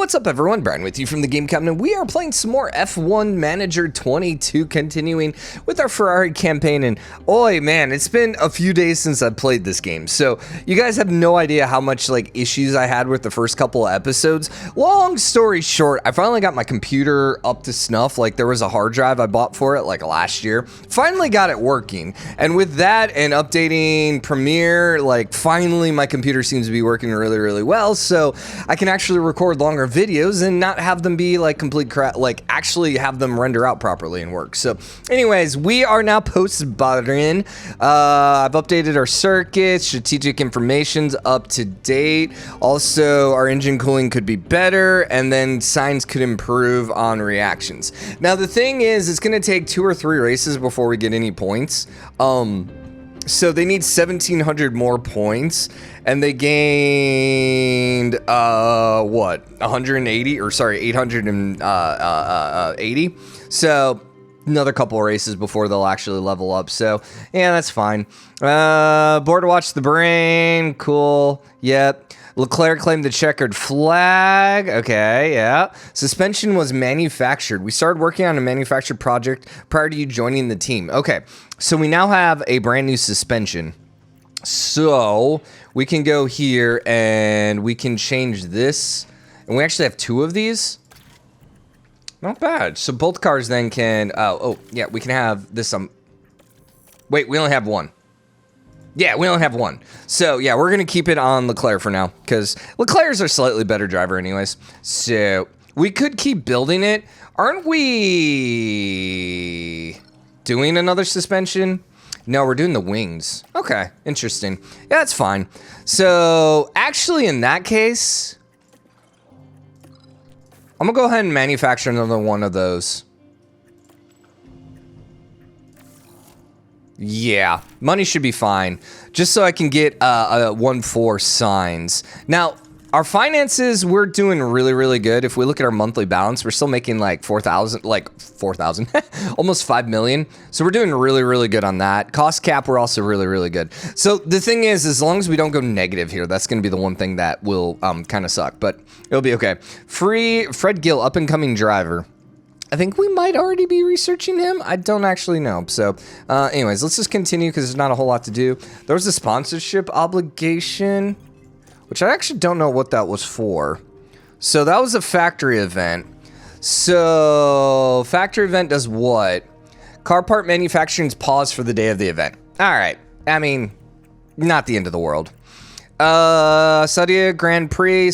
What's up everyone, Brian with you from the Game Cabinet. We are playing some more F1 Manager 22, continuing with our Ferrari campaign, and oi man, it's been a few days since I played this game, so you guys have no idea how much issues I had with the first couple of episodes. Long story short, I finally got my computer up to snuff. There was a hard drive I bought for it last year, finally got it working, and with that and updating Premiere, finally my computer seems to be working really well, so I can actually record longer videos and not have them be complete crap, actually have them render out properly and work. So anyways, we are now post-button. I've updated our circuits, strategic information's up to date. Also, our engine cooling could be better, and then signs could improve on reactions. Now the thing is, it's gonna take 2 or 3 races before we get any points. So they need 1,700 more points, and they gained, what, 180, or sorry, 880. So another couple of races before they'll actually level up. So yeah, that's fine. Board to watch the brain, cool, yep. Leclerc claimed the checkered flag. Okay, yeah. Suspension was manufactured. We started working on a manufactured project prior to you joining the team. Okay, so we now have a brand new suspension. So we can go here and we can change this. And we actually have 2 of these. Not bad. So both cars then can... oh, yeah, we can have this... Wait, we only have 1. Yeah, we only have 1. So, yeah, we're going to keep it on Leclerc for now, because Leclerc's our slightly better driver anyways. So, we could keep building it. Aren't we doing another suspension? No, we're doing the wings. Okay, interesting. Yeah, that's fine. So, actually, in that case, I'm going to go ahead and manufacture another one of those. Yeah, money should be fine, just so I can get 1-4 signs. Now, our finances, we're doing really good. If we look at our monthly balance, we're still making 4,000, almost 5 million. So we're doing really good on that. Cost cap, we're also really good. So the thing is, as long as we don't go negative here, that's going to be the one thing that will kind of suck, but it'll be okay. Fred Gill, up and coming driver. I think we might already be researching him. I don't actually know. So anyways, let's just continue because there's not a whole lot to do. There was a sponsorship obligation, which I actually don't know what that was for. So that was a factory event. So factory event does what? Car part manufacturing's paused for the day of the event. All right. I mean, not the end of the world. Saudi Arabia Grand Prix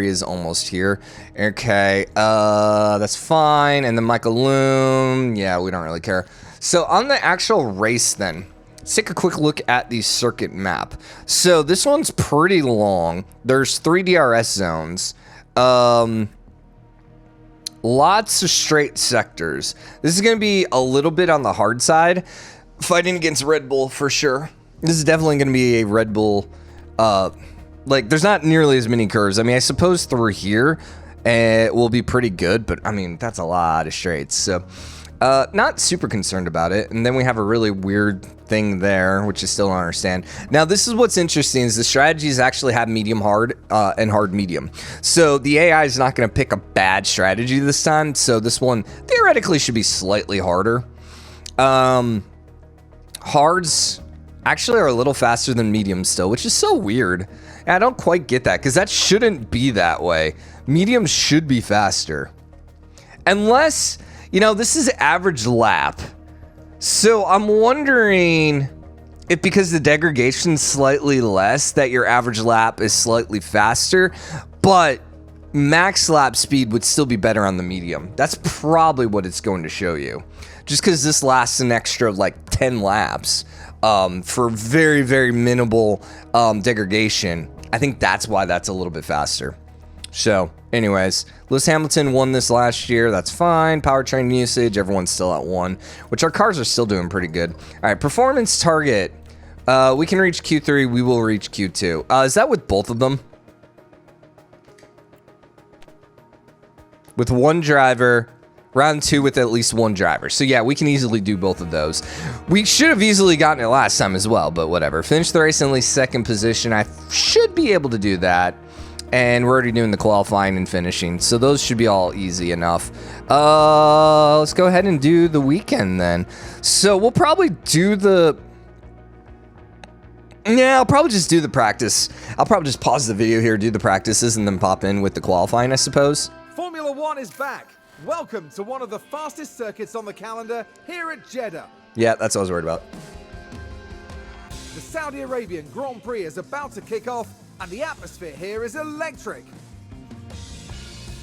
is almost here. Okay, that's fine. And then Michael Loom, yeah, we don't really care. So on the actual race then, let's take a quick look at the circuit map. So this one's pretty long. There's 3 DRS zones. Lots of straight sectors. This is going to be a little bit on the hard side. Fighting against Red Bull for sure. This is definitely going to be a Red Bull... there's not nearly as many curves. I mean, I suppose through here it will be pretty good, but I mean, that's a lot of straights. So, not super concerned about it. And then we have a really weird thing there, which I still don't understand. Now, this is what's interesting is the strategies actually have medium hard, and hard medium. So the AI is not going to pick a bad strategy this time. So this one theoretically should be slightly harder. Hards actually are a little faster than mediums still, which is so weird. And I don't quite get that, because that shouldn't be that way. Mediums should be faster. Unless, this is average lap. So I'm wondering if because the degradation's slightly less, that your average lap is slightly faster, but max lap speed would still be better on the medium. That's probably what it's going to show you. Just because this lasts an extra 10 laps. For very minimal degradation. I think that's why that's a little bit faster. So, anyways, Lewis Hamilton won this last year. That's fine. Powertrain usage, everyone's still at 1, which our cars are still doing pretty good. All right, performance target. We can reach Q3. We will reach Q2. Is that with both of them? With 1 driver... Round 2 with at least 1 driver. So yeah, we can easily do both of those. We should have easily gotten it last time as well, but whatever. Finish the race in at least 2nd position. I should be able to do that. And we're already doing the qualifying and finishing, so those should be all easy enough. Let's go ahead and do the weekend then. So we'll probably do the... Yeah, I'll probably just do the practice. I'll probably just pause the video here, do the practices, and then pop in with the qualifying, I suppose. Formula One is back. Welcome to one of the fastest circuits on the calendar here at Jeddah. Yeah, that's what I was worried about. The Saudi Arabian Grand Prix is about to kick off, and the atmosphere here is electric.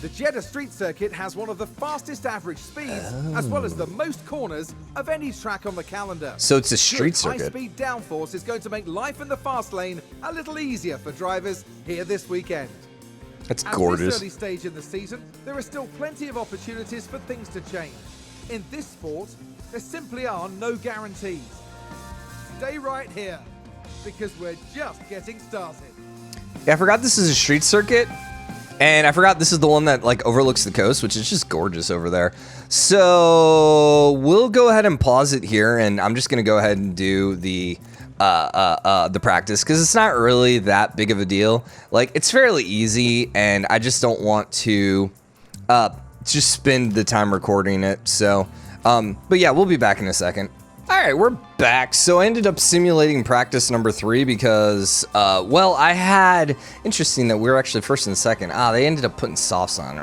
The Jeddah Street Circuit has one of the fastest average speeds, as well as the most corners of any track on the calendar. So it's a street circuit. High-speed downforce is going to make life in the fast lane a little easier for drivers here this weekend. That's At gorgeous. this early stage in the season, there are still plenty of opportunities for things to change. In this sport, there simply are no guarantees. Stay right here, because we're just getting started. Yeah, I forgot this is a street circuit. And I forgot this is the one that like overlooks the coast, which is just gorgeous over there. So we'll go ahead and pause it here, and I'm just gonna go ahead and do the practice because it's not really that big of a deal. Like it's fairly easy, and I just don't want to just spend the time recording it. So, but yeah, we'll be back in a second. All right, we're back. So I ended up simulating practice number 3 because, well, I had, interesting that we were actually first and second. They ended up putting softs on.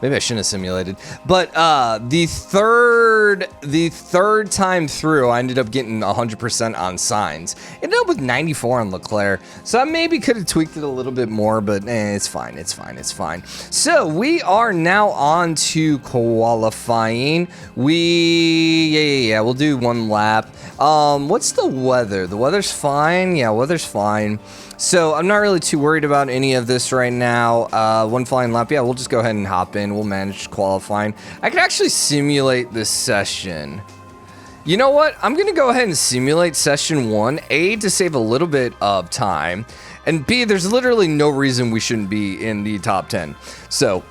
Maybe I shouldn't have simulated. But the third time through, I ended up getting 100% on signs. Ended up with 94 on Leclerc. So I maybe could have tweaked it a little bit more, but it's fine, it's fine, it's fine. So we are now on to qualifying. We'll do one lap. What's the weather? The weather's fine. Yeah, weather's fine. So I'm not really too worried about any of this right now. One flying lap. Yeah, we'll just go ahead and hop in. We'll manage qualifying. I can actually simulate this session. You know what? I'm going to go ahead and simulate session 1. A, to save a little bit of time. And B, there's literally no reason we shouldn't be in the top 10. So...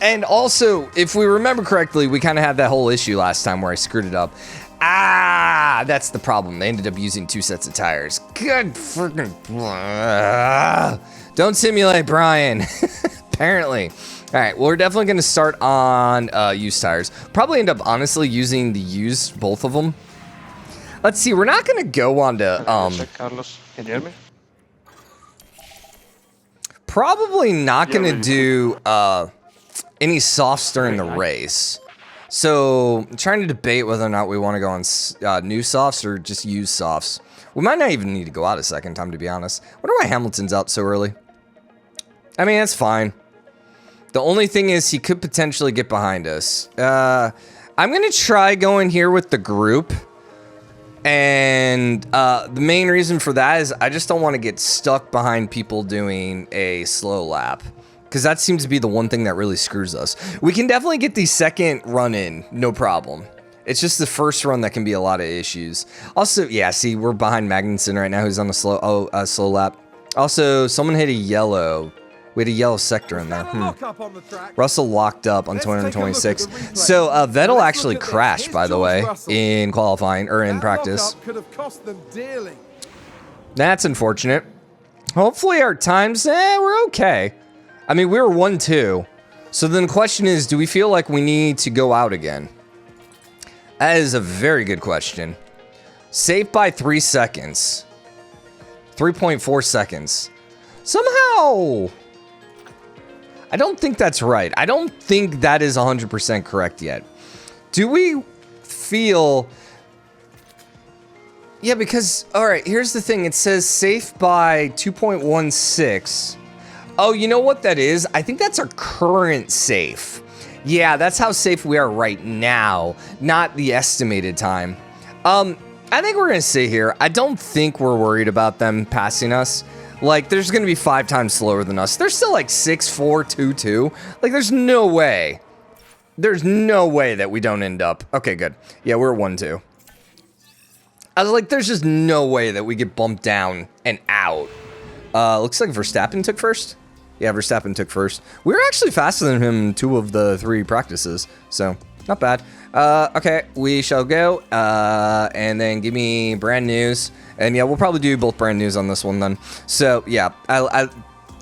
And also, if we remember correctly, we kind of had that whole issue last time where I screwed it up. That's the problem. They ended up using 2 sets of tires. Good freaking... Don't simulate, Brian. Apparently. All right, well, we're definitely going to start on used tires. Probably end up, honestly, using the used, both of them. Let's see, we're not going to go on to... Carlos, can you hear me? Probably not going to do... any softs during the race. So I'm trying to debate whether or not we want to go on new softs or just use softs. We might not even need to go out a second time, to be honest. I wonder why Hamilton's out so early. I mean, that's fine. The only thing is he could potentially get behind us. I'm going to try going here with the group. And the main reason for that is I just don't want to get stuck behind people doing a slow lap. Because that seems to be the one thing that really screws us. We can definitely get the second run in, no problem. It's just the first run that can be a lot of issues. Also, yeah, see, we're behind Magnussen right now, who's on a slow lap. Also, someone hit a yellow. We had a yellow sector in there. Russell locked up on 226. So Vettel actually crashed, by the way, in qualifying or in practice. That's unfortunate. Hopefully our times, we're okay. I mean, we were 1-2. So then the question is, do we feel like we need to go out again? That is a very good question. Safe by 3 seconds. 3.4 seconds. Somehow... I don't think that's right. I don't think that is 100% correct yet. Do we feel... Yeah, because... Alright, here's the thing. It says safe by 2.16. Oh, you know what that is? I think that's our current safe. Yeah, that's how safe we are right now, not the estimated time. I think we're going to sit here. I don't think we're worried about them passing us. Like, there's going to be 5 times slower than us. They're still like 6-4-2-2. Like, there's no way. There's no way that we don't end up. Okay, good. Yeah, we're 1-2. I was like, there's just no way that we get bumped down and out. Looks like Verstappen took first. Yeah, Verstappen took first. We were actually faster than him in 2 of the 3 practices, so not bad. Okay, we shall go, and then give me brand news. And yeah, we'll probably do both brand news on this one then. So yeah,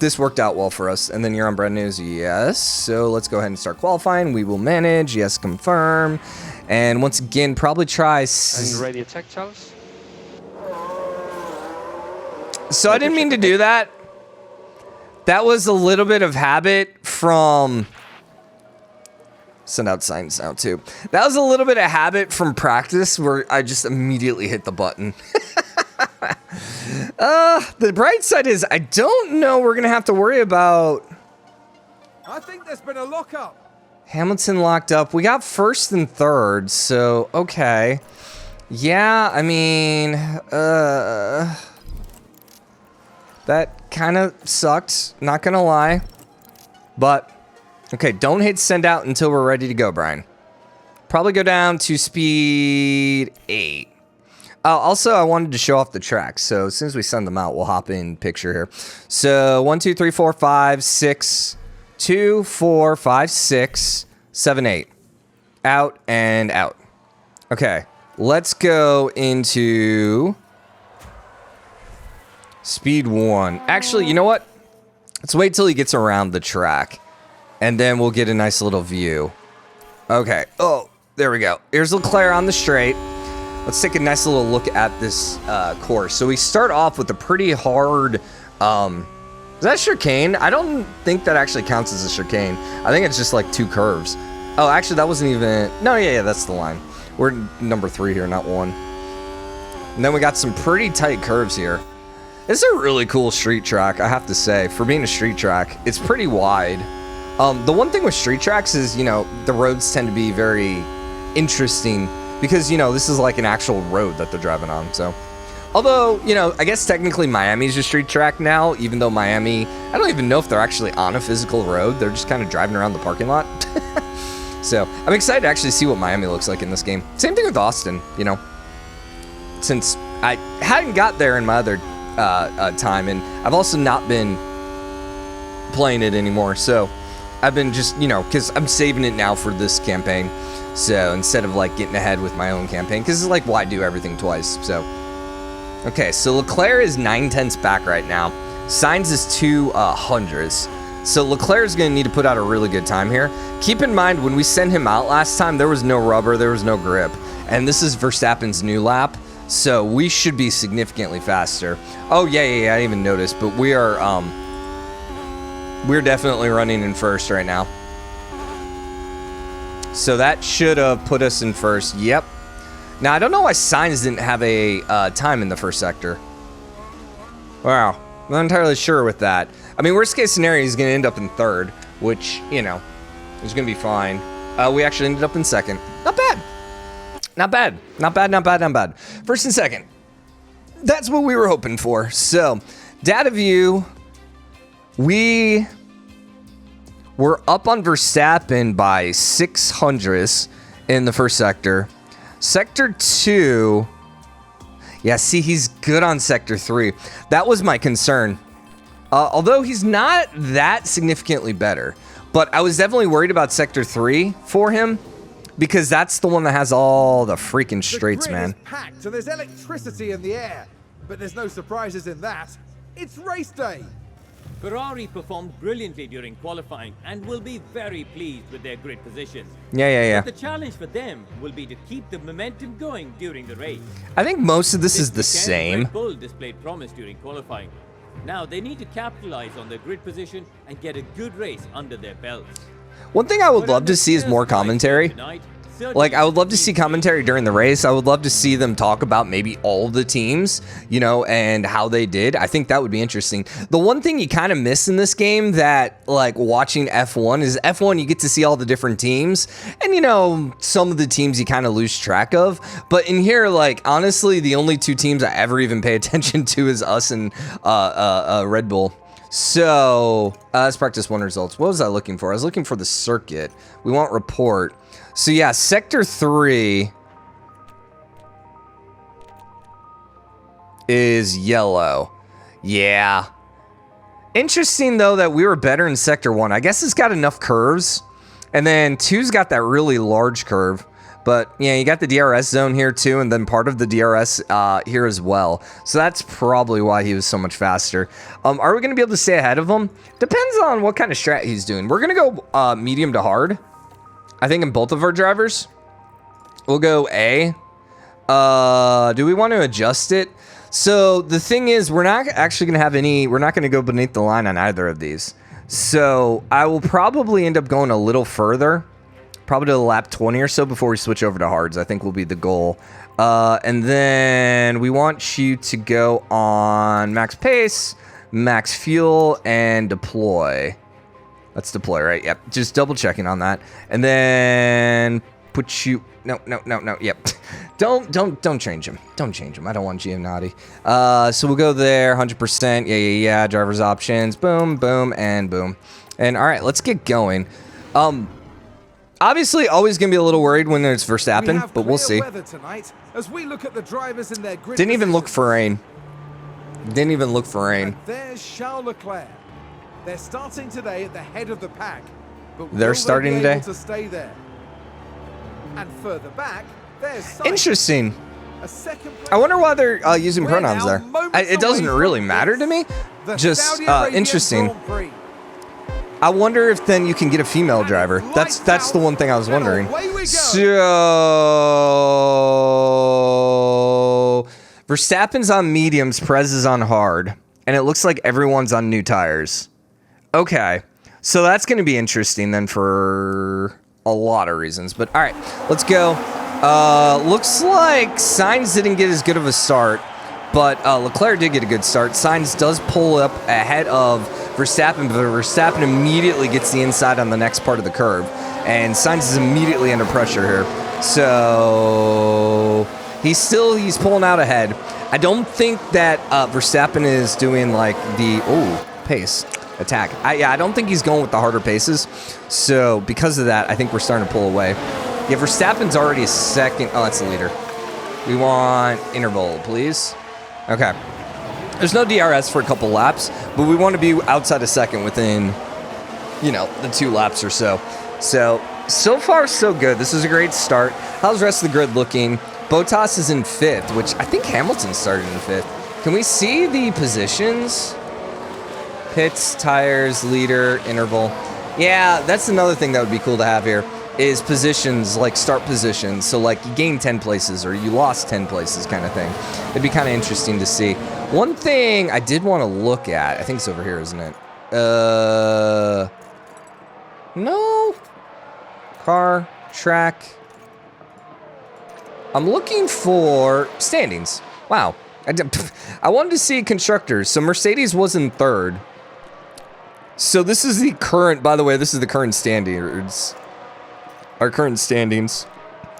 this worked out well for us. And then you're on brand news. Yes. So let's go ahead and start qualifying. We will manage. Yes, confirm. And once again, probably try. And ready attack, Charles? So I didn't mean to do that. That was a little bit of habit from... Send out signs now, too. That was a little bit of habit from practice where I just immediately hit the button. The bright side is I don't know we're going to have to worry about... I think there's been a lockup. Hamilton locked up. We got first and third, so okay. Yeah, I mean, that kind of sucked, not going to lie. But... Okay, don't hit send out until we're ready to go, Brian. Probably go down to speed 8. Also, I wanted to show off the tracks. So as soon as we send them out, we'll hop in picture here. So 1, 2, 3, 4, 5, 6, 2, 4, 5, 6, 7, 8. Out and out. Okay, let's go into speed 1. Actually, you know what? Let's wait till he gets around the track. And then we'll get a nice little view. Okay. Oh, there we go. Here's Leclerc on the straight. Let's take a nice little look at this course. So we start off with a pretty hard... is that chicane? I don't think that actually counts as a chicane. I think it's just like 2 curves. Oh, actually, that wasn't even... No, yeah, that's the line. We're number 3 here, not 1. And then we got some pretty tight curves here. This is a really cool street track, I have to say. For being a street track, it's pretty wide. The one thing with street tracks is, you know, the roads tend to be very interesting because, you know, this is like an actual road that they're driving on, so. Although, you know, I guess technically Miami's a street track now, even though Miami, I don't even know if they're actually on a physical road. They're just kind of driving around the parking lot. So, I'm excited to actually see what Miami looks like in this game. Same thing with Austin, you know. Since I hadn't got there in my other time, and I've also not been playing it anymore, so... I've been just, you know, because I'm saving it now for this campaign. So instead of like getting ahead with my own campaign, because it's like, why do everything twice? So, okay, so Leclerc is 9/10 back right now. Sainz is 200s. So Leclerc is going to need to put out a really good time here. Keep in mind, when we sent him out last time, there was no rubber, there was no grip. And this is Verstappen's new lap. So we should be significantly faster. Oh, yeah, I didn't even notice, but we are, we're definitely running in first right now. So that should have put us in first. Yep. Now, I don't know why Sainz didn't have a time in the first sector. Wow. I'm not entirely sure with that. I mean, worst case scenario, he's going to end up in third, which, you know, is going to be fine. We actually ended up in second. Not bad. Not bad. Not bad, not bad, not bad. First and second. That's what we were hoping for. So, data view... We were up on Verstappen by 600s in the first sector. Sector 2... Yeah, see, he's good on Sector 3. That was my concern. Although he's not that significantly better. But I was definitely worried about Sector 3 for him. Because that's the one that has all the freaking straights, man. The grid is packed, so there's electricity in the air. But there's no surprises in that. It's race day. Ferrari performed brilliantly during qualifying and will be very pleased with their grid position. Yeah. But the challenge for them will be to keep the momentum going during the race. I think most of this is the same. Red Bull displayed promise during qualifying. Now they need to capitalize on their grid position and get a good race under their belts. One thing I would love to see is more commentary. Like, I would love to see commentary during the race. I would love to see them talk about maybe all the teams, you know, and how they did. I think that would be interesting. The one thing you kind of miss in this game that, like, watching F1 is F1, you get to see all the different teams. And, you know, some of the teams you kind of lose track of. But in here, like, honestly, the only 2 teams I ever even pay attention to is us and Red Bull. So, let's practice 1 results. What was I looking for? I was looking for the circuit. We want report. So yeah, Sector 3 is yellow. Yeah. Interesting, though, that we were better in Sector 1. I guess it's got enough curves. And then 2's got that really large curve. But yeah, you got the DRS zone here too, and then part of the DRS here as well. So that's probably why he was so much faster. Are we going to be able to stay ahead of him? Depends on what kind of strat he's doing. We're going to go medium to hard. I think in both of our drivers. We'll go A. Do we want to adjust it? So the thing is, we're not actually going to have any, we're not going to go beneath the line on either of these. So I will probably end up going a little further. Probably to lap 20 or so before we switch over to hards, I think will be the goal. And then we want you to go on max pace, max fuel, and deploy. Let's deploy, right? Yep. Just double checking on that. And then put you... No. Yep. Don't change him. Don't change him. I don't want GM naughty. So we'll go there, 100%. Yeah. Driver's options. Boom, boom, and boom. And all right, let's get going. Obviously, always going to be a little worried when there's Verstappen, but we'll see. As we look at the drivers in their grid Didn't even look for rain. Didn't even look for rain. And there's Charles Leclerc. They're starting today at the head of the pack. But They're starting today? to stay there? And further back, there's Sainz. Interesting. A second I wonder why they're using We're pronouns now there. moments It doesn't away really from matter to me. the Just Saudi Arabian interesting. Grand Prix. I wonder if then you can get a female driver. That's the one thing I was wondering. Away we go. So Verstappen's on mediums, Perez is on hard, and it looks like everyone's on new tires. Okay, so that's going to be interesting then for a lot of reasons. But all right, let's go. Looks like Sainz didn't get as good of a start, but Leclerc did get a good start. Sainz does pull up ahead of Verstappen, but Verstappen immediately gets the inside on the next part of the curve, and Sainz is immediately under pressure here. So he's pulling out ahead. I don't think that Verstappen is doing like the pace attack. I don't think he's going with the harder paces. So because of that, I think we're starting to pull away. Yeah, Verstappen's already second. Oh, that's the leader. We want interval, please. Okay. There's no DRS for a couple laps, but we want to be outside a second within, the 2 laps or so. So far, so good. This is a great start. How's the rest of the grid looking? Bottas is in 5th, which I think Hamilton started in 5th. Can we see the positions? Pits, tires, leader, interval. Yeah, that's another thing that would be cool to have here. Is positions, like start positions. So like you gained 10 places or you lost 10 places kind of thing. It'd be kind of interesting to see. One thing I did want to look at, I think it's over here, isn't it? No. Car, track. I'm looking for standings. Wow. I wanted to see constructors. So Mercedes was in 3rd. So this is the current, by the way, this is the current standings. Our current standings.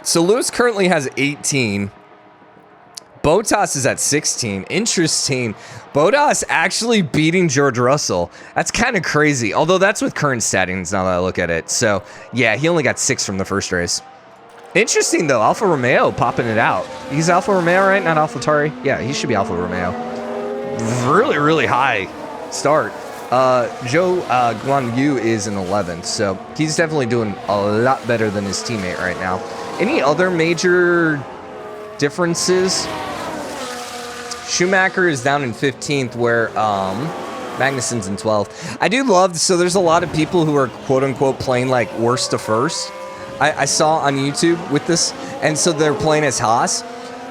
So Lewis currently has 18. Bottas is at 16. Interesting. Bottas actually beating George Russell. That's kind of crazy. Although that's with current standings now that I look at it. So yeah, he only got 6 from the first race. Interesting though. Alfa Romeo popping it out. He's Alfa Romeo, right? Not AlphaTauri. Yeah, he should be Alfa Romeo. Really, really high start. Zhou Guanyu is in 11th, so he's definitely doing a lot better than his teammate right now. Any other major differences? Schumacher is down in 15th, where Magnussen's in 12th. I do love, so there's a lot of people who are quote-unquote playing like worst to first. I saw on YouTube with this, and so they're playing as Haas.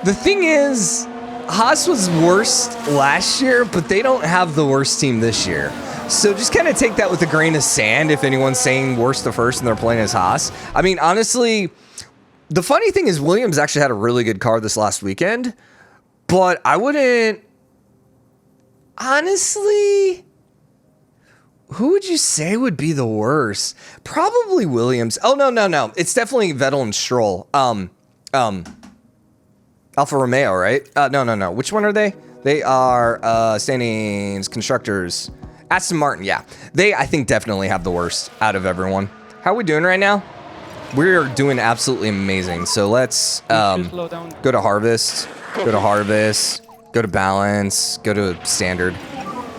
The thing is, Haas was worst last year, but they don't have the worst team this year. So just kind of take that with a grain of sand if anyone's saying worst to first and they're playing as Haas. I mean, honestly, the funny thing is Williams actually had a really good car this last weekend, but I wouldn't... Honestly, who would you say would be the worst? Probably Williams. Oh, no. It's definitely Vettel and Stroll. Alfa Romeo, right? No. Which one are they? They are standings, constructors. Aston Martin, yeah. They, I think, definitely have the worst out of everyone. How are we doing right now? We're doing absolutely amazing. So let's go to harvest, go to balance, go to standard.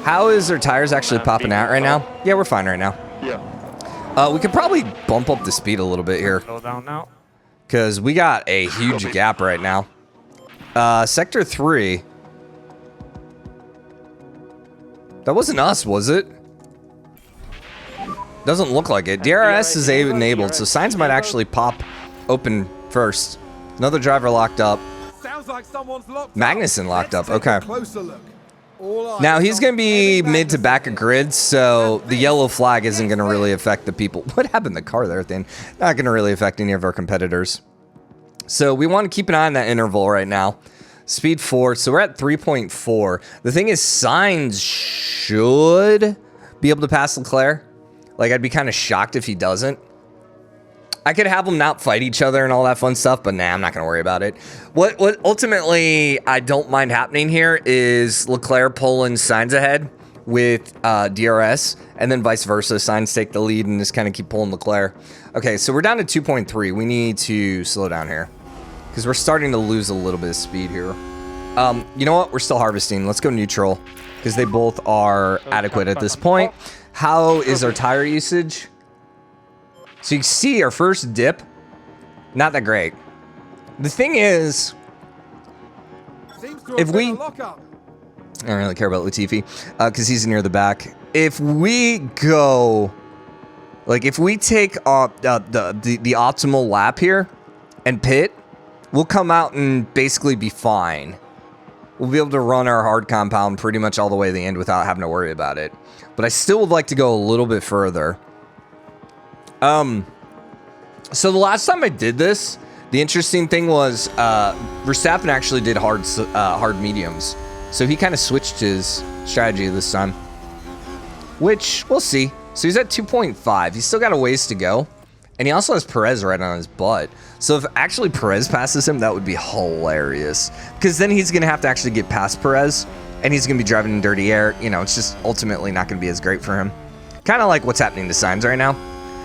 How is our tires actually popping out right now? Yeah, we're fine right now. Yeah. We could probably bump up the speed a little bit here. Slow down now. because we got a huge gap right now. Sector 3. That wasn't us, was it? Doesn't look like it. DRS is enabled, so signs might actually pop open first. Another driver locked up. Sounds like someone's locked Magnussen locked up. Let's take Okay. a closer look. All eyes Now he's on going to be Evan mid to back of Magnussen. grid, so the yellow flag isn't going to really affect the people. What happened to the car there at the end? Not going to really affect any of our competitors. So we want to keep an eye on that interval right now. Speed 4, so we're at 3.4. The thing is, Sainz should be able to pass Leclerc. Like, I'd be kind of shocked if he doesn't. I could have them not fight each other and all that fun stuff, but nah, I'm not going to worry about it. What ultimately I don't mind happening here is Leclerc pulling Sainz ahead with DRS, and then vice versa. Sainz take the lead and just kind of keep pulling Leclerc. Okay, so we're down to 2.3. We need to slow down here because we're starting to lose a little bit of speed here. You know what? We're still harvesting. Let's go neutral because they both are adequate at this point. How is our tire usage? So you can see our first dip, not that great. The thing is, Seems to have if been we- a lockup. I don't really care about Latifi because he's near the back. If we go, like if we take the optimal lap here and pit, we'll come out and basically be fine. We'll be able to run our hard compound pretty much all the way to the end without having to worry about it. But I still would like to go a little bit further. So the last time I did this, the interesting thing was Verstappen actually did hard mediums. So he kind of switched his strategy this time, which we'll see. So he's at 2.5. He's still got a ways to go. And he also has Perez right on his butt. So if actually Perez passes him, that would be hilarious. Because then he's going to have to actually get past Perez. And he's going to be driving in dirty air. You know, it's just ultimately not going to be as great for him. Kind of like what's happening to Sainz right now.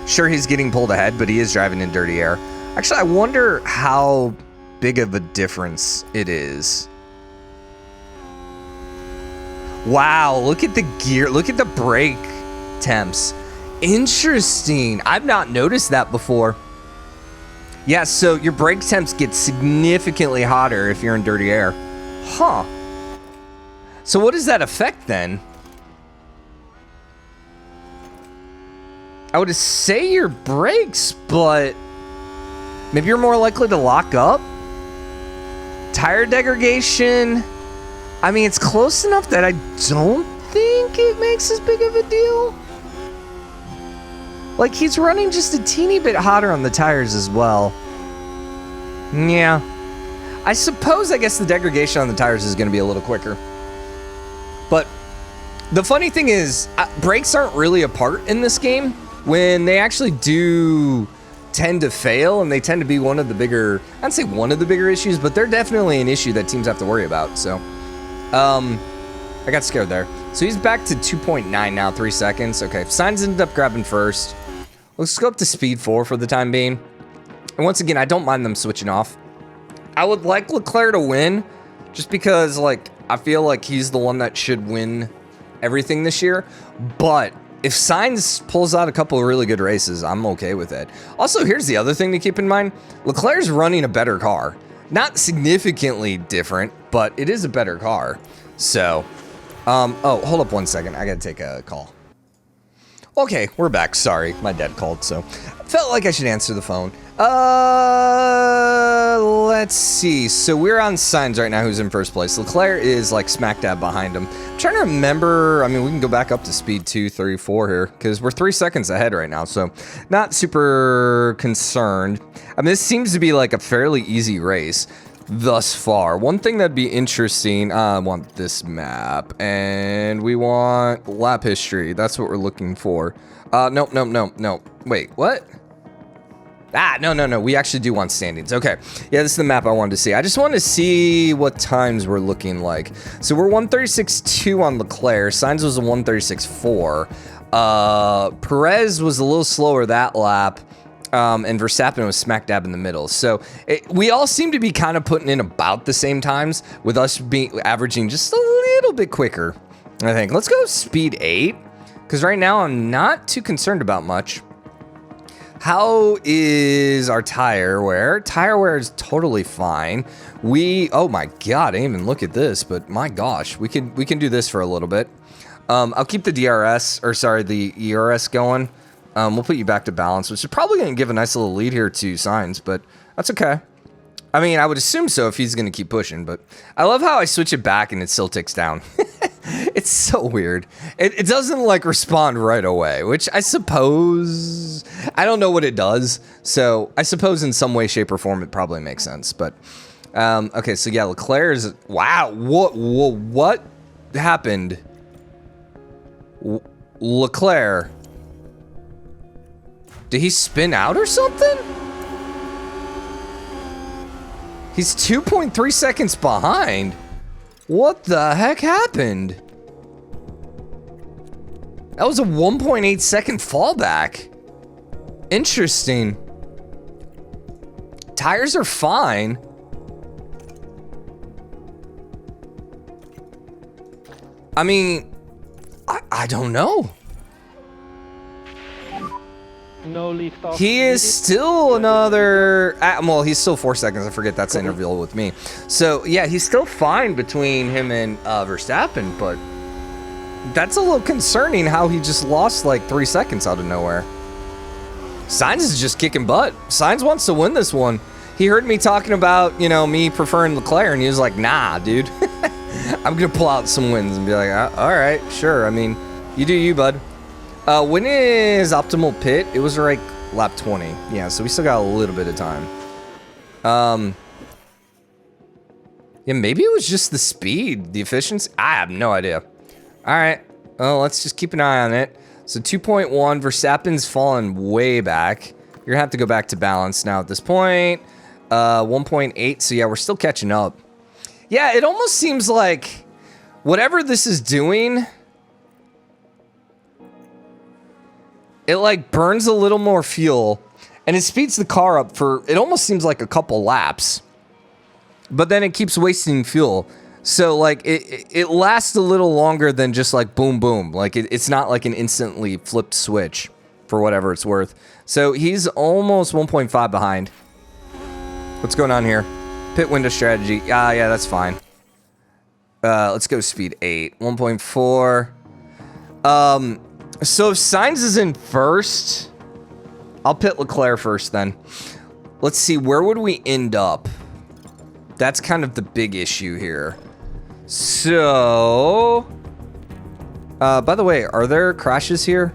Sure, he's getting pulled ahead, but he is driving in dirty air. Actually, I wonder how big of a difference it is. Wow, look at the gear. Look at the brake temps. Interesting. I've not noticed that before. Yeah, so your brake temps get significantly hotter if you're in dirty air. Huh. So what does that affect then? I would say your brakes, but maybe you're more likely to lock up. Tire degradation. I mean, it's close enough that I don't think it makes as big of a deal. Like, he's running just a teeny bit hotter on the tires as well. Yeah. I guess the degradation on the tires is going to be a little quicker. But the funny thing is, brakes aren't really a part in this game. When they actually do tend to fail, and they tend to be one of the bigger, I'd say one of the bigger issues, but they're definitely an issue that teams have to worry about. So, I got scared there. So he's back to 2.9 now, 3 seconds. Okay, Sainz ended up grabbing first. Let's go up to speed 4 for the time being. And once again, I don't mind them switching off. I would like Leclerc to win, just because, like, I feel like he's the one that should win everything this year. But if Sainz pulls out a couple of really good races, I'm okay with it. Also, here's the other thing to keep in mind. Leclerc's running a better car. Not significantly different, but it is a better car. So, oh, hold up one second. I gotta take a call. Okay, we're back. Sorry, my dad called, so felt like I should answer the phone. Let's see. So we're on Sainz right now, who's in first place. Leclerc is like smack dab behind him. I'm trying to remember. I mean, we can go back up to speed 2, 3, 4 here because we're 3 seconds ahead right now. So not super concerned. I mean, this seems to be like a fairly easy race thus far. One thing that'd be interesting, I want this map and we want lap history. That's what we're looking for. No. Wait, what? No. We actually do want standings. Okay. Yeah, this is the map I wanted to see. I just wanted to see what times we're looking like. So we're 136.2 on Leclerc. Sainz was a 136.4. Perez was a little slower that lap. And Verstappen was smack dab in the middle. So we all seem to be kind of putting in about the same times, with us being averaging just a little bit quicker, I think. Let's go speed 8, because right now I'm not too concerned about much. How is our tire wear? Tire wear is totally fine. Oh my god, I didn't even look at this, but my gosh, we can do this for a little bit. I'll keep the the ERS going. We'll put you back to balance, which is probably going to give a nice little lead here to Signs, but that's okay. I mean, I would assume so if he's going to keep pushing, but I love how I switch it back and it still ticks down. It's so weird. It doesn't like respond right away, which I suppose, I don't know what it does. So I suppose in some way, shape, or form, it probably makes sense. But okay, so yeah, Leclerc's, wow, what happened? Leclerc, did he spin out or something? He's 2.3 seconds behind. What the heck happened? That was a 1.8 second fallback. Interesting. Tires are fine. I mean, I don't know. No lift off. He is still another, well, he's still 4 seconds. I forget that's the interval with me. So yeah, he's still fine between him and Verstappen, but that's a little concerning how he just lost like 3 seconds out of nowhere. Sainz is just kicking butt. Sainz wants to win this one. He heard me talking about, you know, me preferring Leclerc, and he was like, nah, dude. I'm gonna pull out some wins and be like, all right, sure. I mean, you do you, bud. When is optimal pit? It was like lap 20. Yeah, so we still got a little bit of time. Yeah, maybe it was just the speed, the efficiency. I have no idea. All right, well, let's just keep an eye on it. So 2.1, Verstappen's fallen way back. You're gonna have to go back to balance now at this point. 1.8, so yeah, we're still catching up. Yeah, it almost seems like whatever this is doing, it like burns a little more fuel and it speeds the car up for, it almost seems like a couple laps, but then it keeps wasting fuel. So like it lasts a little longer than just like boom, boom. Like it's not like an instantly flipped switch for whatever it's worth. So he's almost 1.5 behind. What's going on here? Pit window strategy. Yeah, that's fine. Let's go speed 8. 1.4. So if Sainz is in first, I'll pit Leclerc first then. Let's see, where would we end up? That's kind of the big issue here. So, by the way, are there crashes here?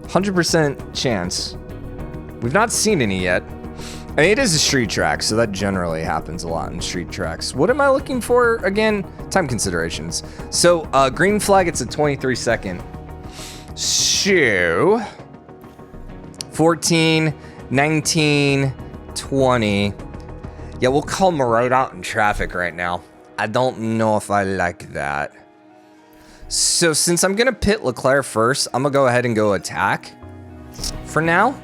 100% chance. We've not seen any yet. I mean, it is a street track, so that generally happens a lot in street tracks. What am I looking for again? Time considerations. So, green flag, it's a 23-second. So, 14, 19, 20. Yeah, we'll call him right out in traffic right now. I don't know if I like that. So, since I'm gonna pit Leclerc first, I'm gonna go ahead and go attack for now.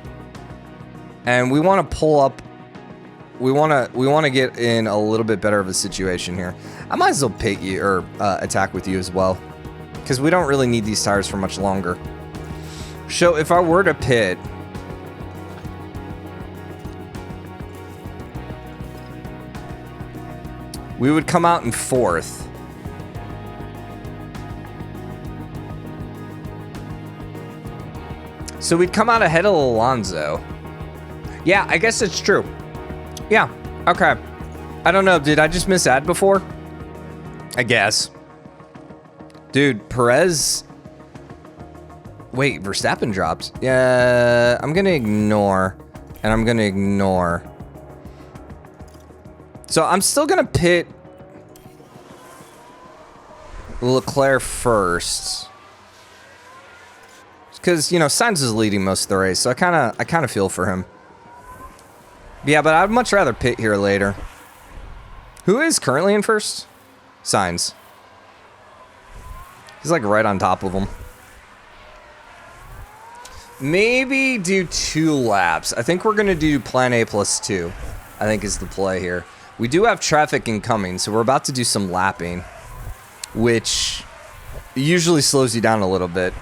And we want to pull up. We want to get in a little bit better of a situation here. I might as well pit you or attack with you as well, because we don't really need these tires for much longer. So if I were to pit, we would come out in fourth. So we'd come out ahead of Alonso. Yeah, I guess it's true. Yeah, okay. I don't know, did I just miss ad before? I guess. Dude, Perez... Wait, Verstappen dropped. Yeah, I'm gonna ignore. And I'm gonna ignore. So I'm still gonna pit Leclerc first. Because, you know, Sainz is leading most of the race, so I kind of feel for him. Yeah, but I'd much rather pit here later. Who is currently in first? Sainz. He's like right on top of him. Maybe do 2 laps. I think we're going to do plan A plus 2. I think is the play here. We do have traffic incoming, so we're about to do some lapping, which usually slows you down a little bit.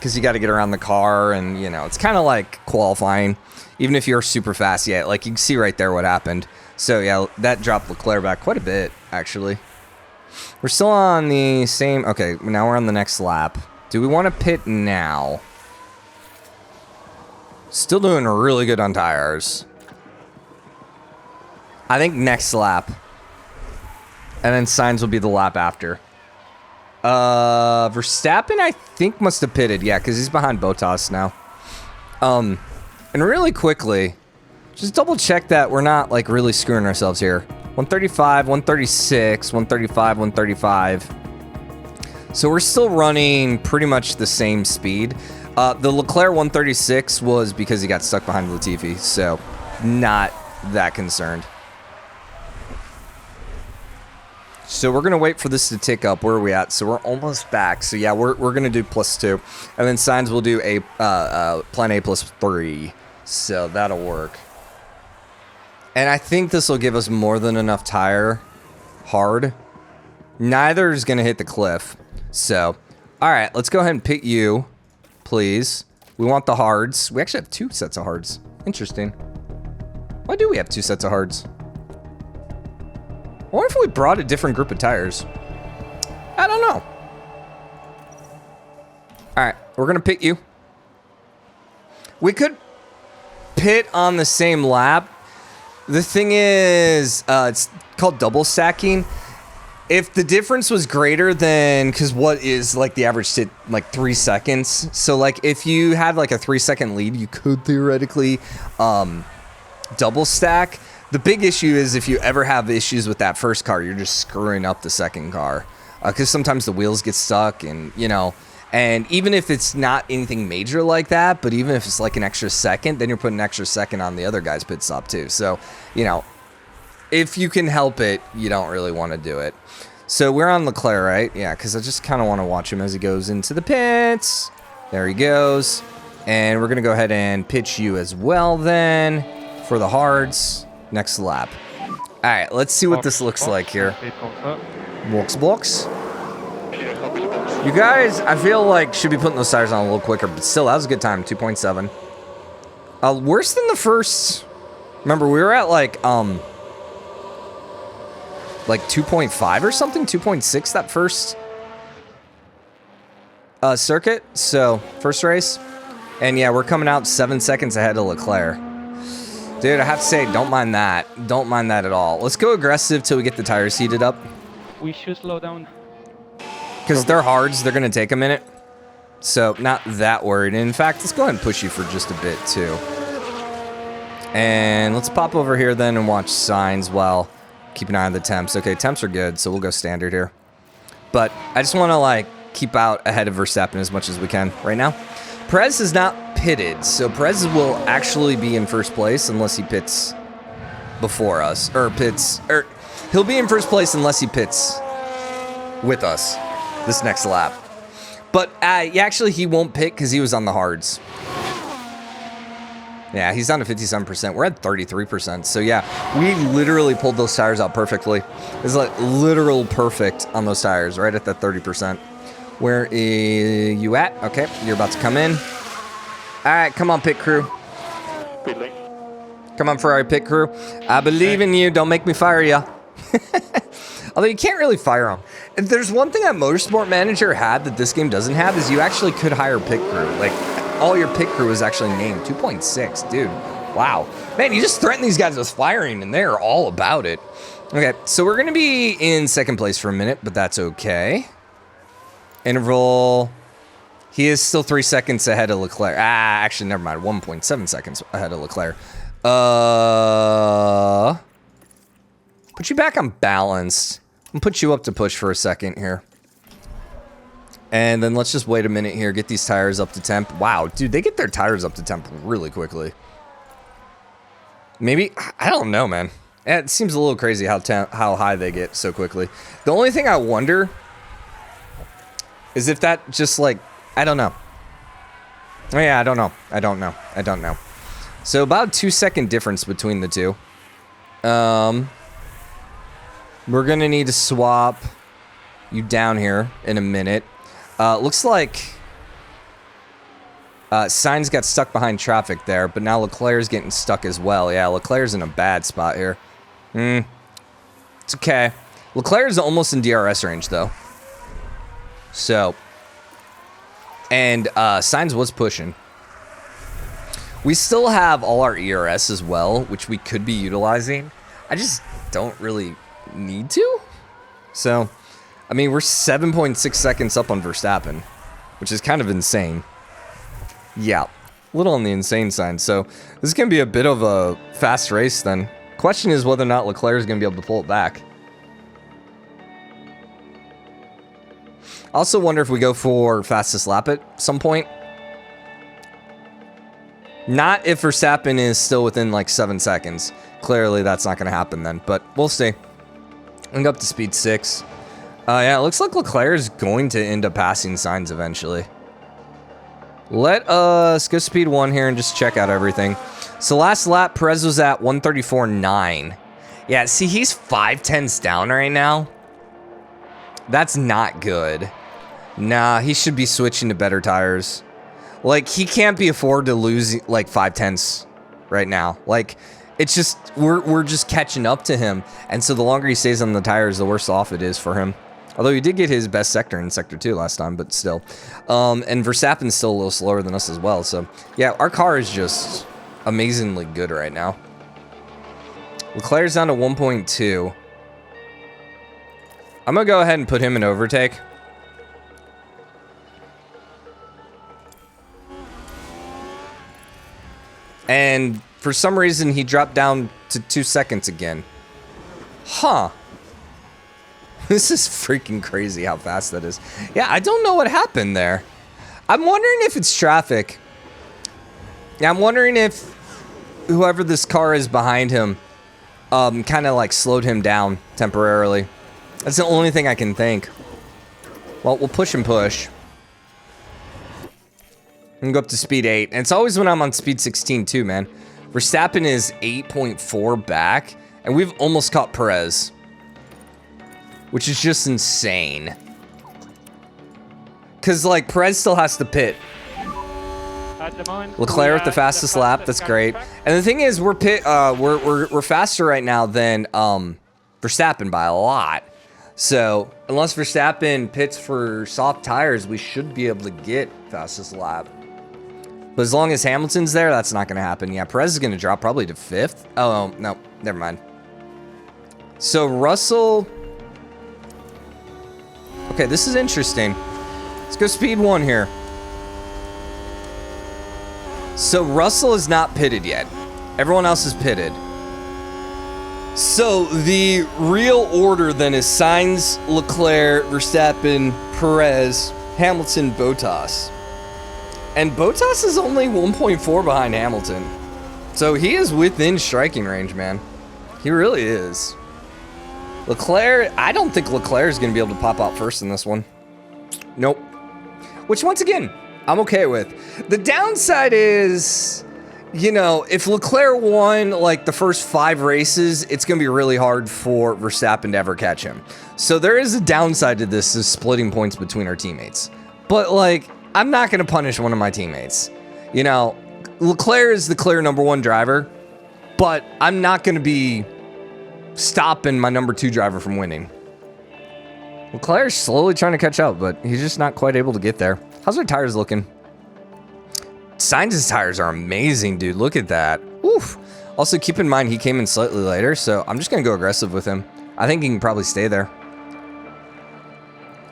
because you got to get around the car, and you know it's kind of like qualifying. Even if you're super fast, yeah, like you can see right there what happened. So yeah, that dropped Leclerc back quite a bit, actually. We're still on the same. Okay, now we're on the next lap. Do we want to pit now? Still doing really good on tires. I think next lap. And then Sainz will be the lap after. Verstappen, I think, must have pitted. Yeah, because he's behind Bottas now. And really quickly, just double check that we're not, like, really screwing ourselves here. 135, 136, 135, 135. So we're still running pretty much the same speed. The Leclerc 136 was because he got stuck behind Latifi, so not that concerned. So we're gonna wait for this to tick up. Where are we at? So we're almost back. So yeah, we're gonna do +2, and then Sainz will do a plan A +3. So that'll work. And I think this will give us more than enough tire. Hard. Neither is gonna hit the cliff. So, all right, let's go ahead and pit you, please. We want the hards. We actually have 2 sets of hards. Interesting. Why do we have 2 sets of hards? I wonder if we brought a different group of tires. I don't know. All right, we're gonna pit you. We could pit on the same lap. The thing is, it's called double stacking. If the difference was greater than, because what is like the average sit, like 3 seconds. So like if you had like a 3-second lead, you could theoretically double stack. The big issue is if you ever have issues with that first car, you're just screwing up the second car. Because sometimes the wheels get stuck and, you know, and even if it's not anything major like that, but even if it's like an extra second, then you're putting an extra second on the other guy's pit stop too. So, you know, if you can help it, you don't really want to do it. So we're on Leclerc, right? Yeah, because I just kind of want to watch him as he goes into the pits. There he goes. And we're going to go ahead and pitch you as well then for the hards. Next lap. All right, let's see what this looks like here. Blocks. You guys, I feel like should be putting those tires on a little quicker, but still, that was a good time. 2.7. Worse than the first. Remember, we were at like 2.5 or something, 2.6 that first circuit. So first race, and yeah, we're coming out 7 seconds ahead of Leclerc. Dude, I have to say, don't mind that. Don't mind that at all. Let's go aggressive till we get the tires heated up. We should slow down. Because they're hards, they're going to take a minute. So, not that worried. In fact, let's go ahead and push you for just a bit, too. And let's pop over here then and watch signs while keep an eye on the temps. Okay, temps are good, so we'll go standard here. But I just want to, like, keep out ahead of Verstappen as much as we can right now. Perez is not pitted, so Perez will actually be in first place unless he pits before us. He'll be in first place unless he pits with us this next lap. But actually, he won't pit because he was on the hards. Yeah, he's down to 57%. We're at 33%. So yeah, we literally pulled those tires out perfectly. It's like literal perfect on those tires, right at that 30%. Where are you at? Okay, you're about to come in. All right, come on, pit crew. Come on, Ferrari pit crew. I believe in you. Don't make me fire you. Although you can't really fire them. If there's one thing that Motorsport Manager had that this game doesn't have is you actually could hire pit crew. Like, all your pit crew is actually named. 2.6, dude. Wow. Man, you just threaten these guys with firing, and they're all about it. Okay, so we're going to be in second place for a minute, but that's okay. Interval. He is still 3 seconds ahead of Leclerc. Actually, never mind. 1.7 seconds ahead of Leclerc. Put you back on balanced. And put you up to push for a second here. And then let's just wait a minute here. Get these tires up to temp. Wow, dude, they get their tires up to temp really quickly. Maybe, I don't know, man. It seems a little crazy how high they get so quickly. The only thing I wonder is if that just like, I don't know. Oh yeah, I don't know. So about a 2-second difference between the two. We're gonna need to swap you down here in a minute. Looks like Sainz got stuck behind traffic there, but now Leclerc's getting stuck as well. Yeah, Leclerc's in a bad spot here. It's okay. Leclerc's almost in DRS range, though. So, and Sainz was pushing. We still have all our ERS as well, which we could be utilizing. I just don't really need to. So, I mean, we're 7.6 seconds up on Verstappen, which is kind of insane. Yeah, a little on the insane side. So this is going to be a bit of a fast race then. Question is whether or not Leclerc is going to be able to pull it back. I also wonder if we go for fastest lap at some point. Not if Verstappen is still within like 7 seconds. Clearly that's not going to happen then, but we'll see. I'm going to go up to speed 6. Yeah, it looks like Leclerc is going to end up passing Sainz eventually. Let us go speed 1 here and just check out everything. So last lap, Perez was at 134.9. Yeah, see, he's 5/10ths down right now. That's not good. Nah, he should be switching to better tires. Like, he can't be afford to lose, like, 5/10ths right now. Like, it's just, we're just catching up to him. And so the longer he stays on the tires, the worse off it is for him. Although he did get his best sector in Sector 2 last time, but still. And Verstappen's still a little slower than us as well. So, yeah, our car is just amazingly good right now. Leclerc's down to 1.2. I'm going to go ahead and put him in overtake. And for some reason, he dropped down to 2 seconds again. Huh. This is freaking crazy how fast that is. Yeah, I don't know what happened there. I'm wondering if it's traffic. Yeah, I'm wondering if whoever this car is behind him kind of like slowed him down temporarily. That's the only thing I can think. Well, we'll push and push. And go up to speed 8. And it's always when I'm on speed 16 too, man. Verstappen is 8.4 back. And we've almost caught Perez. Which is just insane. Because, like, Perez still has to pit. Leclerc with the fastest lap. That's great. And the thing is, we're faster right now than Verstappen by a lot. So, unless Verstappen pits for soft tires, we should be able to get fastest lap. But as long as Hamilton's there, that's not going to happen. Yeah, Perez is going to drop probably to 5th. Oh, no. Never mind. So, Russell... Okay, this is interesting. Let's go speed 1 here. So Russell is not pitted yet. Everyone else is pitted. So the real order then is Sainz, Leclerc, Verstappen, Perez, Hamilton, Bottas. And Bottas is only 1.4 behind Hamilton. So he is within striking range, man. He really is. Leclerc, I don't think Leclerc is going to be able to pop out first in this one. Nope. Which, once again, I'm okay with. The downside is, you know, if Leclerc won, like, the first 5 races, it's going to be really hard for Verstappen to ever catch him. So there is a downside to this, is splitting points between our teammates. But, like, I'm not going to punish one of my teammates. You know, Leclerc is the clear #1 driver, but I'm not going to be stopping my #2 driver from winning. Leclerc's slowly trying to catch up, but he's just not quite able to get there. How's our tires looking? Sainz's tires are amazing, dude. Look at that. Oof. Also, keep in mind, he came in slightly later, so I'm just going to go aggressive with him. I think he can probably stay there.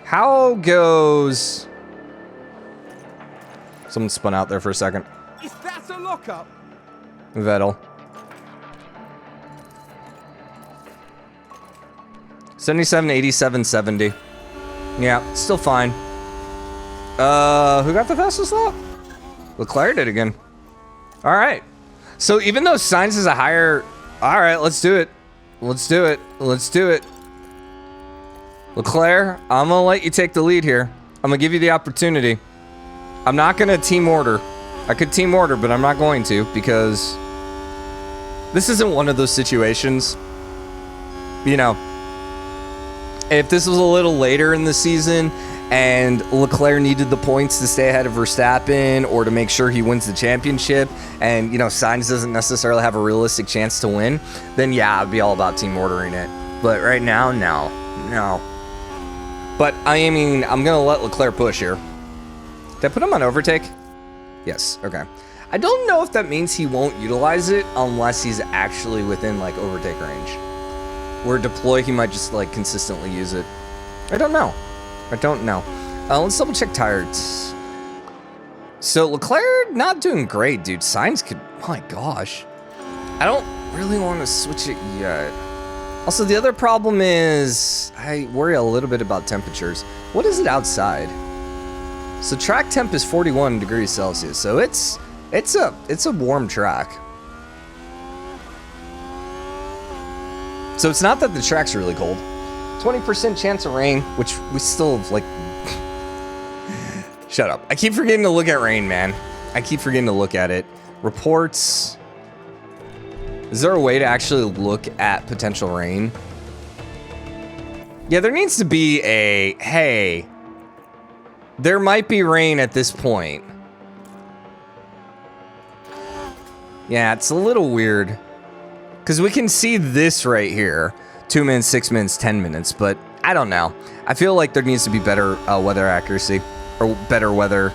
How goes... Someone spun out there for a second. Is that a lockup? Vettel. 77, 87, 70. Yeah, still fine. Who got the fastest lap? Leclerc did again. All right. So even though Sainz is a higher... All right, let's do it. Let's do it. Let's do it. Leclerc, I'm going to let you take the lead here. I'm going to give you the opportunity. I'm not going to team order. I could team order, but I'm not going to because this isn't one of those situations. You know, if this was a little later in the season and Leclerc needed the points to stay ahead of Verstappen or to make sure he wins the championship, and, you know, Sainz doesn't necessarily have a realistic chance to win, then yeah, I'd be all about team ordering it. But right now, no. But, I mean, I'm going to let Leclerc push here. Did I put him on overtake? Yes, okay. I don't know if that means he won't utilize it unless he's actually within, like, overtake range. Where deploy, he might just, like, consistently use it. I don't know. Let's double check tires. So Leclerc not doing great, dude. Sainz could, my gosh. I don't really want to switch it yet. Also, the other problem is I worry a little bit about temperatures. What is it outside? So track temp is 41 degrees Celsius. So it's a warm track. So it's not that the track's really cold. 20% chance of rain, which we still have, like... Shut up. I keep forgetting to look at rain, man. I keep forgetting to look at it. Reports. Is there a way to actually look at potential rain? Yeah, there needs to be a... Hey, there might be rain at this point. Yeah, it's a little weird. Because we can see this right here. 2 minutes, 6 minutes, 10 minutes, but I don't know. I feel like there needs to be better weather accuracy or better weather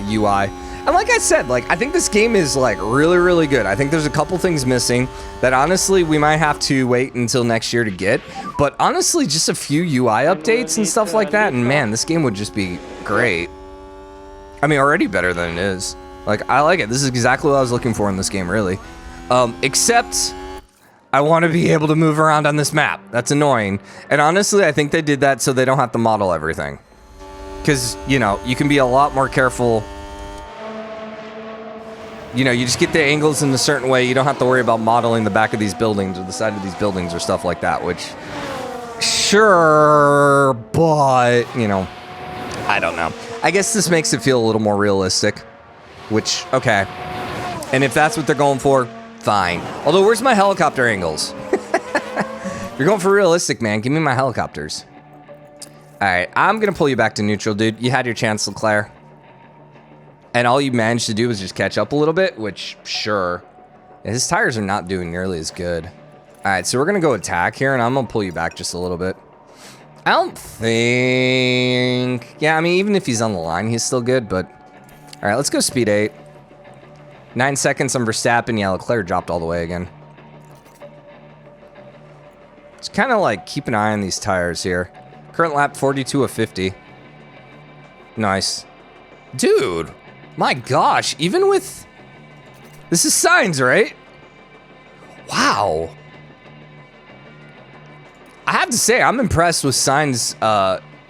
UI. And like I said, like I think this game is like really, really good. I think there's a couple things missing that honestly we might have to wait until next year to get. But honestly, just a few UI updates and stuff like that, and man, this game would just be great. I mean, already better than it is. Like, I like it. This is exactly what I was looking for in this game, really. Except I want to be able to move around on this map. That's annoying. And honestly, I think they did that so they don't have to model everything. Because, you know, you can be a lot more careful. You know, you just get the angles in a certain way. You don't have to worry about modeling the back of these buildings or the side of these buildings or stuff like that, which, sure, but, you know, I don't know. I guess this makes it feel a little more realistic, which, okay. And if that's what they're going for, fine. Although, where's my helicopter angles? If you're going for realistic, man, give me my helicopters. All right, I'm going to pull you back to neutral, dude. You had your chance, Leclerc. And all you managed to do was just catch up a little bit, which, sure. His tires are not doing nearly as good. All right, so we're going to go attack here, and I'm going to pull you back just a little bit. I don't think... Yeah, I mean, even if he's on the line, he's still good, but... All right, let's go speed 8. 9 seconds on Verstappen. Yeah, Leclerc dropped all the way again. Just kind of like keep an eye on these tires here. Current lap 42 of 50. Nice. Dude, my gosh, even with... This is Sainz, right? Wow. I have to say, I'm impressed with Sainz'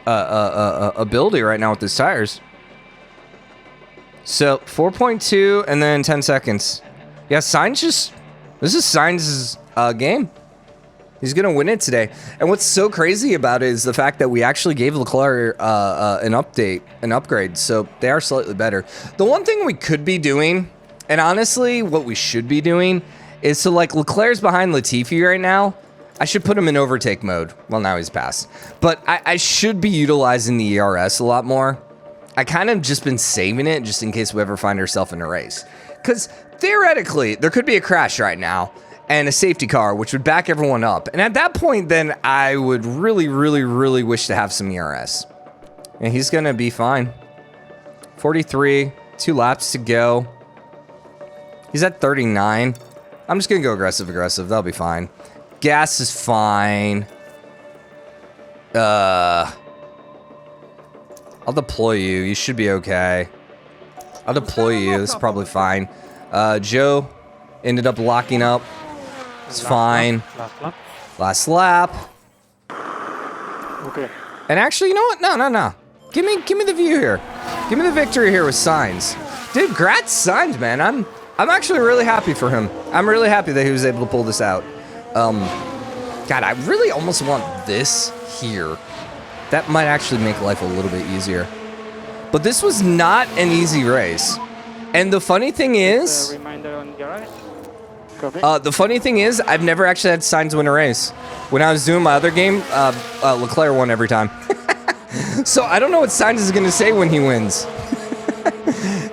ability right now with his tires. So, 4.2 and then 10 seconds. Yeah, Sainz just... This is Sainz's game. He's going to win it today. And what's so crazy about it is the fact that we actually gave Leclerc an upgrade. So, they are slightly better. The one thing we could be doing, and honestly, what we should be doing, is so, like, Leclerc's behind Latifi right now. I should put him in overtake mode. Well, now he's passed. But I should be utilizing the ERS a lot more. I kind of just been saving it just in case we ever find ourselves in a race. Because theoretically, there could be a crash right now and a safety car, which would back everyone up. And at that point, then I would really, really, really wish to have some ERS. And he's going to be fine. 43, 2 laps to go. He's at 39. I'm just going to go aggressive. That'll be fine. Gas is fine. I'll deploy you. You should be okay. I'll deploy you. This is probably fine. Joe ended up locking up. It's fine. Last lap. Okay. And actually, you know what? No. Give me the view here. Give me the victory here with Sainz. Dude, grats Sainz, man. I'm actually really happy for him. I'm really happy that he was able to pull this out. God, I really almost want this here. That might actually make life a little bit easier. But this was not an easy race. And the funny thing is... Reminder on the right. The funny thing is, I've never actually had Sainz win a race. When I was doing my other game, Leclerc won every time. So I don't know what Sainz is going to say when he wins.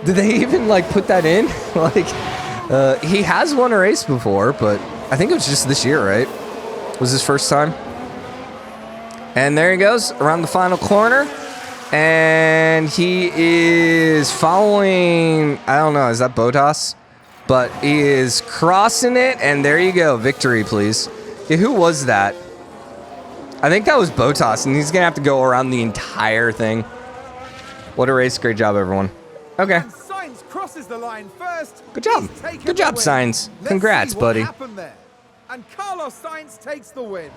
Did they even like put that in? Like, he has won a race before, but I think it was just this year, right? Was his first time? And there he goes around the final corner. And he is following, I don't know, is that Bottas? But he is crossing it, and there you go. Victory, please. Yeah, who was that? I think that was Bottas, and he's going to have to go around the entire thing. What a race. Great job, everyone. Okay. And Sainz crosses the line first. Good job. Good job, Sainz. Congrats, buddy. There. And Carlos Sainz takes the win.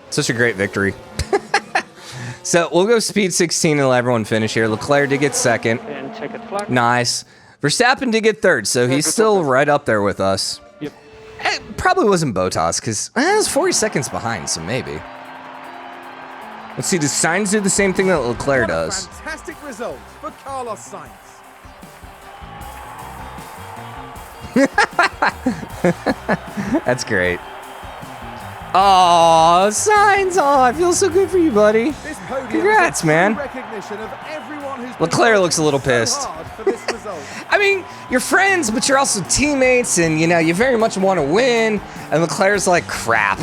Such a great victory. So we'll go speed 16 and let everyone finish here. Leclerc did get second. And checkered flag. Nice. Verstappen did get third, so he's still right up there with us. Yep. It probably wasn't Bottas, because it was 40 seconds behind, so maybe. Let's see, does Sainz do the same thing that Leclerc does? Fantastic result for Carlos Sainz. That's great. Oh, Sainz! Oh, I feel so good for you, buddy. This podium Congrats, is a man. recognition of everyone who's Leclerc looks a little so pissed. hard for this result. I mean, you're friends, but you're also teammates, and, you know, you very much want to win. And Leclerc's like, crap.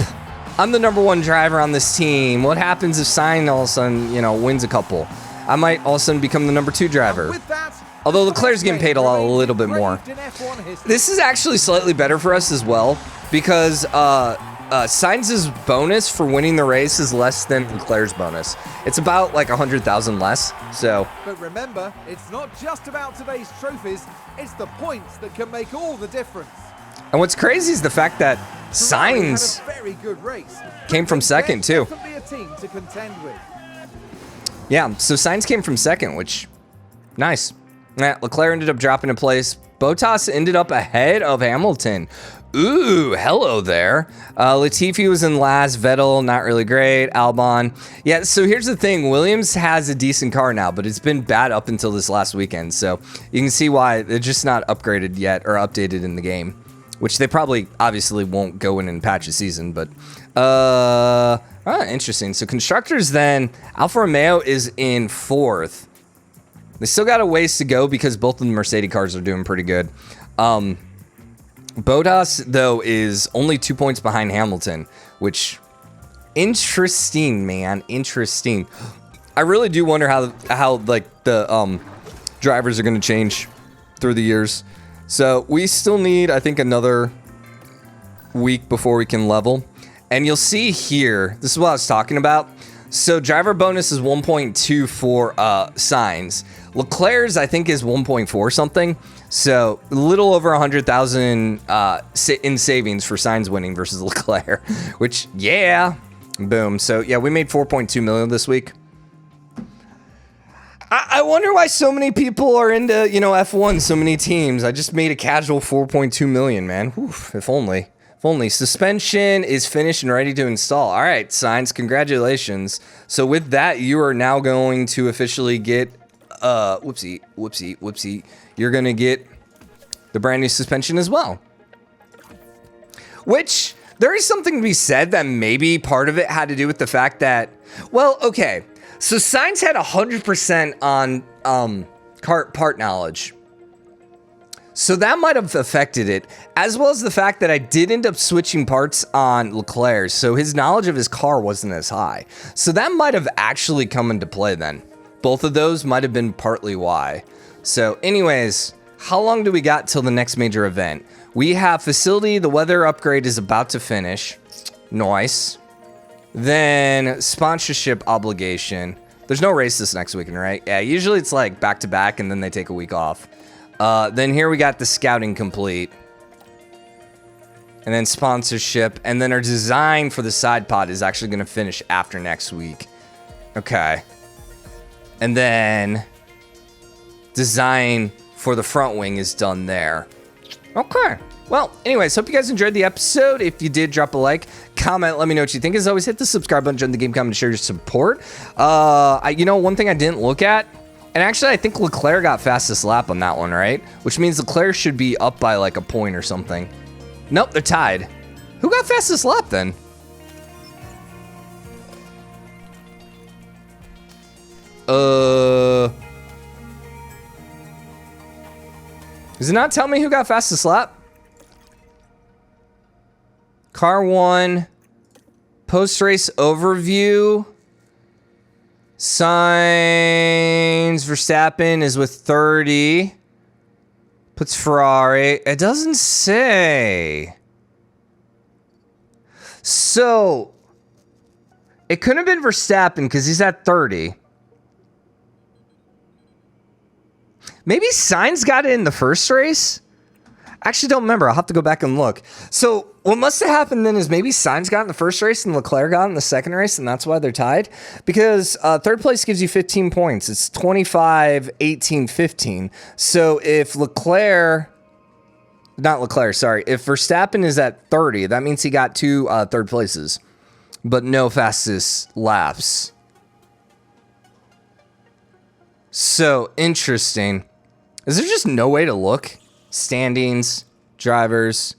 I'm the #1 driver on this team. What happens if Sainz all of a sudden, you know, wins a couple? I might all of a sudden become the #2 driver. With that, Although Leclerc's getting paid a little bit more. This is actually slightly better for us as well, because Sainz's bonus for winning the race is less than Leclerc's bonus. It's about like 100,000 less. So. But remember, it's not just about today's trophies, it's the points that can make all the difference. And what's crazy is the fact that Ferrari had Sainz a very good race. came from second too. Definitely a team to contend with. Yeah, so Sainz came from second, which, nice. Yeah, Leclerc ended up dropping a place. Bottas ended up ahead of Hamilton. Ooh, hello there. Latifi was in last. Vettel, not really great. Albon. Yeah, so here's the thing. Williams has a decent car now, but it's been bad up until this last weekend. So you can see why they're just not upgraded yet or updated in the game, which they probably obviously won't go in and patch a season. But interesting. So constructors then, Alfa Romeo is in 4th. They still got a ways to go because both of the Mercedes cars are doing pretty good. Bottas, though, is only 2 points behind Hamilton, which, interesting, man, interesting. I really do wonder how like the drivers are going to change through the years. So we still need, I think, another week before we can level. And you'll see here, this is what I was talking about. So driver bonus is 1.2 for Sainz. Leclerc's, I think, is 1.4 something. So a little over 100,000 in savings for Sainz winning versus Leclerc, which, yeah, boom. So yeah, we made 4.2 million this week. I wonder why so many people are into, you know, F1, so many teams. I just made a casual 4.2 million, man. Oof, if only. If only. Suspension is finished and ready to install. All right, Sainz, congratulations. So with that, you are now going to officially get, whoopsie. You're going to get the brand new suspension as well. Which, there is something to be said that maybe part of it had to do with the fact that, well, okay. So Sainz had 100% on part knowledge. So that might have affected it, as well as the fact that I did end up switching parts on Leclerc, so his knowledge of his car wasn't as high. So that might have actually come into play then. Both of those might have been partly why. So anyways, how long do we got till the next major event? We have facility, the weather upgrade is about to finish. Nice. Then sponsorship obligation. There's no race this next weekend, right? Yeah, usually it's like back to back and then they take a week off. Then here we got the scouting complete. And then sponsorship. And then our design for the side pod is actually going to finish after next week. Okay. And then design for the front wing is done there. Okay. Well, anyways, hope you guys enjoyed the episode. If you did, drop a like, comment, let me know what you think. As always, hit the subscribe button, join the game, comment, share your support. You know, one thing I didn't look at And actually, I think Leclerc got fastest lap on that one, right? Which means Leclerc should be up by like a point or something. Nope, they're tied. Who got fastest lap then? Does it not tell me who got fastest lap? Car 1. Post-race overview. Sainz Verstappen is with 30. Puts Ferrari. It doesn't say. So, it couldn't have been Verstappen because he's at 30. Maybe Sainz got it in the first race? I actually don't remember. I'll have to go back and look. So what must have happened then is maybe Sainz got in the first race and Leclerc got in the second race, and that's why they're tied. Because third place gives you 15 points. It's 25, 18, 15. So if if Verstappen is at 30, that means he got 2 third places, but no fastest laps. So interesting. Is there just no way to look? Standings, drivers.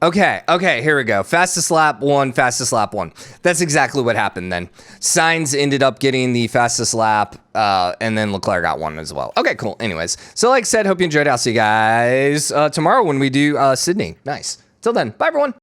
Okay, here we go. Fastest lap 1, fastest lap 1. That's exactly what happened then. Sainz ended up getting the fastest lap, and then Leclerc got 1 as well. Okay, cool. Anyways, so like I said, hope you enjoyed. I'll see you guys tomorrow when we do Sydney. Nice. Till then, bye everyone.